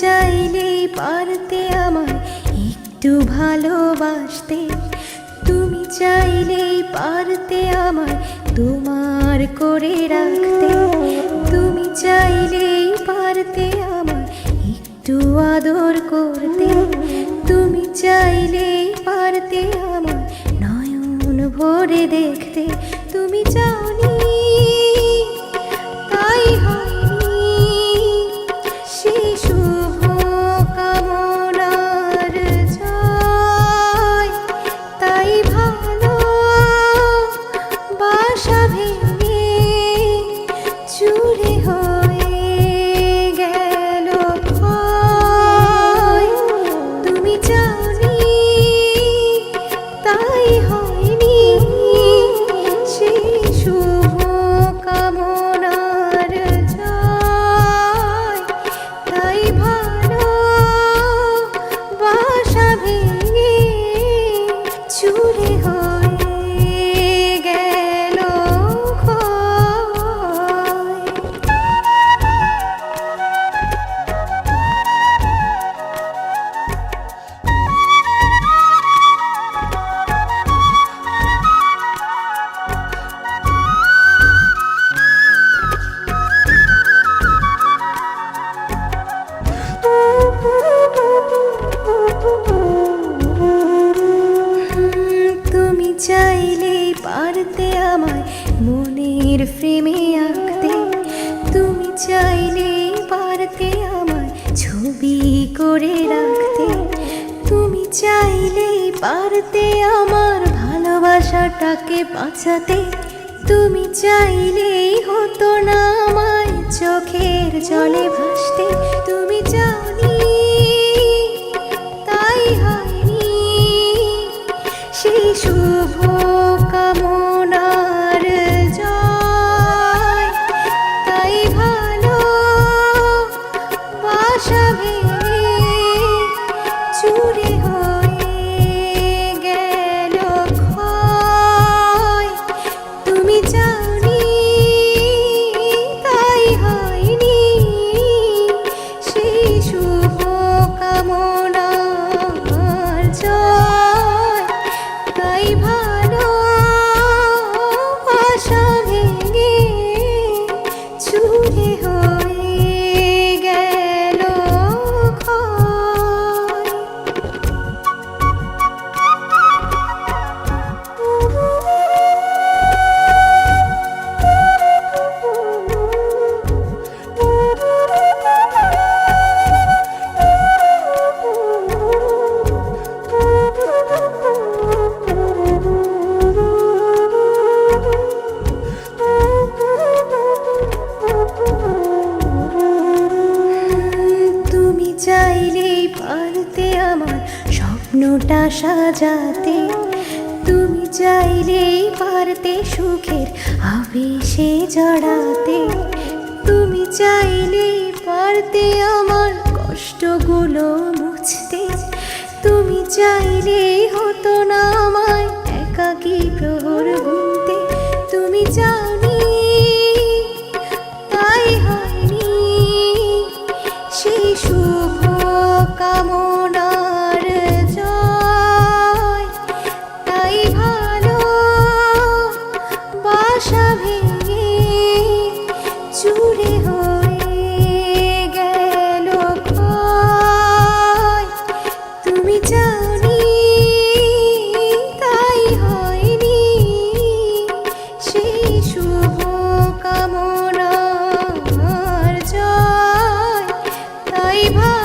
চাইলেই পারতে আমায় একটু ভালোবাসতে, তুমি চাইলেই পারতে আমায় তোমার করে রাখতে, তুমি চাইলেই পারতে আমায় একটু আদর করতে, তুমি চাইলেই পারতে আমায় নয়ন ভরে দেখতে। তুমি চাওনি তাই হয়নি সেই শুভ কামনার জয়, তাই ভালো বাসা ভেঙে চুরে হয়ে গেল ক্ষয়। তুমি চাওনি তাই হয়নি সেই শুভ কামনার জয়, তাই ভালো বাসা ভেঙে চুরে হয়ে গেল ক্ষয়। তুমি চাইলেই পারতে আমায় মনের ফ্রেমে আঁকতে, তুমি চাইলেই পারতে আমায় ছবি করে রাখতে, তুমি চাইলেই পারতে আমার ভালোবাসাটাকে বাঁচাতে, তুমি চাইলেই হতো না আমায় চোখের জলে ভাসতে। তুমি চাওনি তাই হয়নি সেই শুভ কামনার জয়, তাই ভালো বাসা ভেঙে চুরে হয়ে গেল ক্ষয়। তুমি চাওনি তাই হয়নি সেই শুভ কামনার জয়, তাই ভালো বাসা ভেঙে চুরে হয়ে গেল ক্ষয়। তুমি চাইলেই পারতে আমার স্বপ্নটা সাজাতে, তুমি চাইলেই পারতে সুখের আবেশে জড়াতে, তুমি চাইলেই পারতে আমার কষ্টগুলো মুছতে, তুমি চাইলেই হতো না আমায় একাকী প্রহর গুনতে। তুমি চাওনি তাই হয়নি সেই শুভ কামনার জয়, তাই ভালো বাসা ভেঙে চুরে হয়ে গেল ক্ষয়। তুমি চাওনি তাই হয়নি সেই শুভ কামনার জয়, তাই ভালো